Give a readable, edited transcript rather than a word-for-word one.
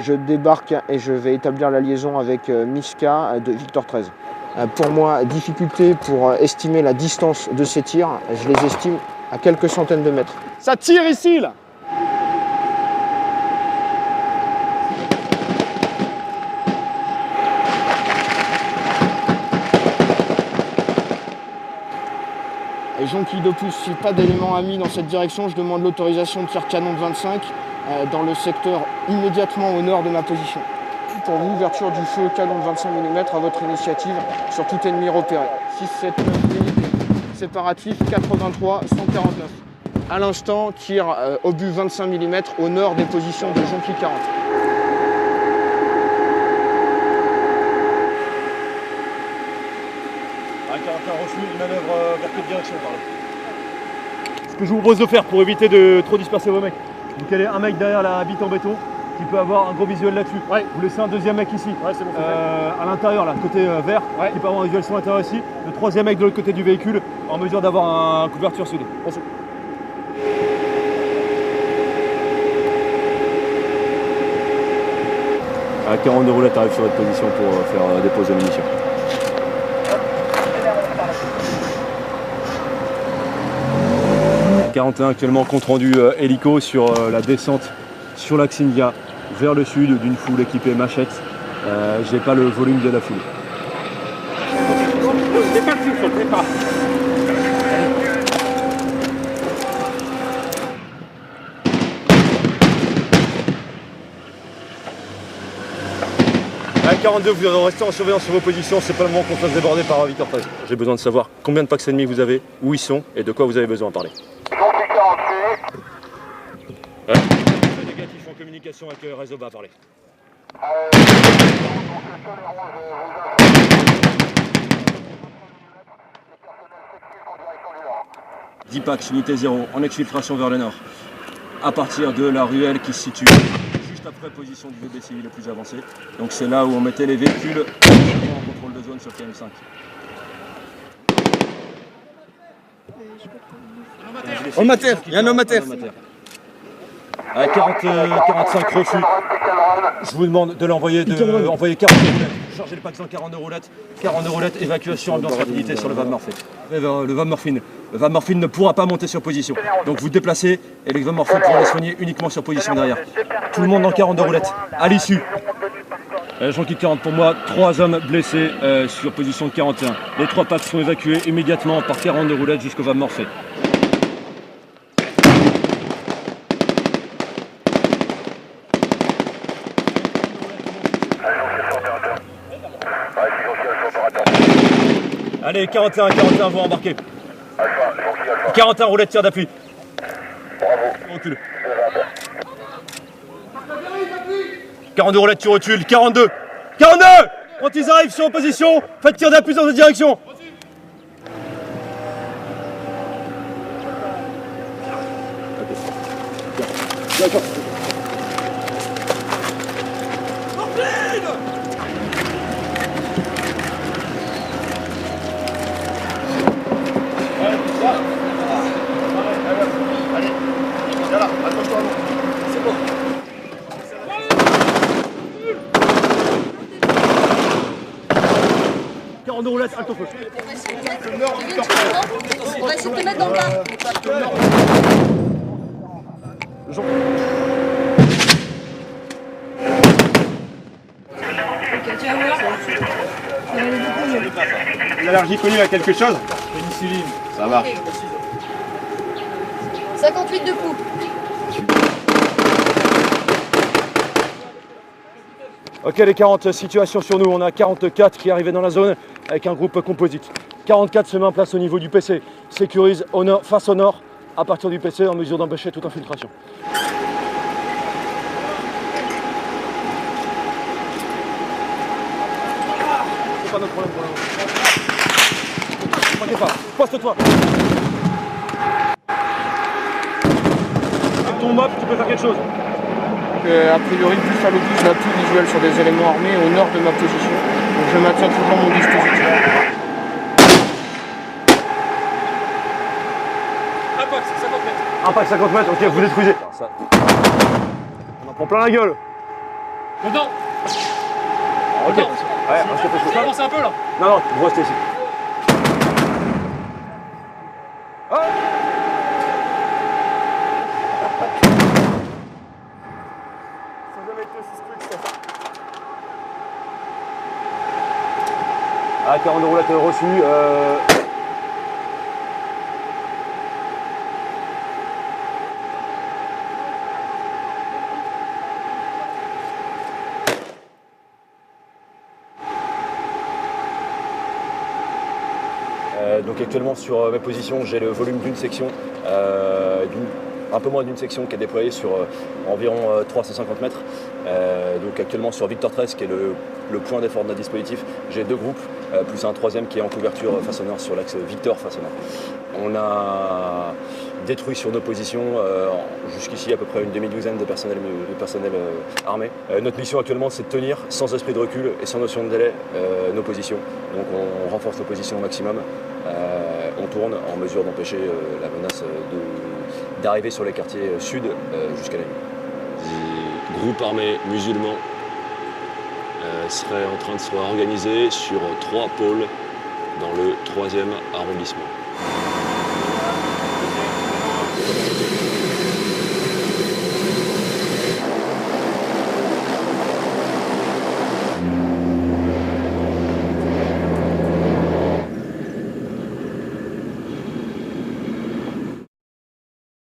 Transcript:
je débarque et je vais établir la liaison avec Miska de Victor 13. Pour moi, difficulté pour estimer la distance de ces tirs, je les estime à quelques centaines de mètres. Ça tire ici là. Et Jonquille de plus, si pas d'éléments amis dans cette direction, je demande l'autorisation de tir canon de 25 dans le secteur immédiatement au nord de ma position. Pour l'ouverture du feu canon de 25 mm à votre initiative sur tout ennemi repéré. 6, 7, 9 unités séparatifs, 83, 149. À l'instant, tir obus 25 mm au nord des positions de Jonquille 40. Reçu, une manœuvre vers quelle direction par là? Ce que je vous propose de faire pour éviter de trop disperser vos mecs, vous calez un mec derrière la bite en béton qui peut avoir un gros visuel là-dessus. Ouais. Vous laissez un deuxième mec ici, Ouais, c'est bon, à l'intérieur, là, côté vert, ouais, qui peut avoir un visuel sur l'intérieur ici. Le troisième mec de l'autre côté du véhicule en mesure d'avoir une couverture sud. Merci. À 42 roulettes arrive sur votre position pour faire déposer les munitions. « 41 actuellement compte rendu hélico sur la descente sur l'axe India vers le sud d'une foule équipée machette. J'ai pas le volume de la foule. C'est pas le fil sur le départ. À 42, vous restez en surveillance sur vos positions, c'est pas le moment qu'on se fasse déborder par Victor 13. J'ai besoin de savoir combien de packs ennemis vous avez, où ils sont et de quoi vous avez besoin à parler. Ouais. Négatif en communication avec réseau bas à parler. 10 packs, unité 0, en exfiltration vers le nord. À partir de la ruelle qui se situe juste après position du VBCI le plus avancé. Donc c'est là où on mettait les véhicules en contrôle de zone sur KM5. Homme à terre, il y a un homme à terre. À 45 refus. Je vous demande de l'envoyer, envoyer 40 roulettes. Chargez le pack 142 roulettes. 42 roulettes, évacuation, ambiance rapidité sur le Van Morphine. Le Van Morphine. Le Van Morphine ne pourra pas monter sur position. Donc vous déplacez et le Van Morphine pourra les soigner uniquement sur position derrière. Tout le monde dans 42 roulettes. À l'issue. Jonquille 40 pour moi, 3 hommes blessés sur position de 41. Les 3 packs sont évacués immédiatement par 42 roulettes jusqu'au Van Morphine. Allez, 41, vous embarquez. 41 roulettes, tir d'appui. Recule. 42 roulettes, tu recules. 42. 42. Quand ils arrivent sur position, faites tir d'appui dans cette direction. D'accord. De roulette, halte au feu. On va essayer de te mettre dans le tas. L'allergie connue à quelque chose? Pénicilline. Ça marche. 58 de coups. Ok les 40, situation sur nous, on a 44 qui arrivaient dans la zone avec un groupe composite. 44 se met en place au niveau du PC, sécurise au nord, face au nord, à partir du PC en mesure d'empêcher toute infiltration. C'est pas notre problème pour le moment. T'inquiète pas, poste-toi. Avec ton mop, tu peux faire quelque chose. A priori, Buffalo 12 n'a plus visuel sur des éléments armés au nord de ma position. Donc je maintiens toujours mon dispositif. Impact, 50 mètres. Impact 50 mètres, ok, vous détruisez. Ça. On en prend plein la gueule. Dedans. Ok. Dedans. Ouais, restez pas Tu peux avancer un peu là. Non, non, vous restez ici. Ah, 40 € là, t'es reçu. Donc actuellement sur ma position, j'ai le volume d'une section, un peu moins d'une section qui est déployée sur environ 350 mètres. Donc actuellement sur Victor 13 qui est le point d'effort de notre dispositif, j'ai 2 groupes, plus un troisième qui est en couverture façonneur sur l'axe Victor façonneur. On a détruit sur nos positions jusqu'ici à peu près une demi-douzaine de personnel armé. Notre mission actuellement c'est de tenir sans esprit de recul et sans notion de délai nos positions. Donc on renforce nos positions au maximum. On tourne en mesure d'empêcher la menace d'arriver sur les quartiers sud jusqu'à la nuit. Les groupes armés musulmans seraient en train de se réorganiser sur 3 pôles dans le 3e arrondissement.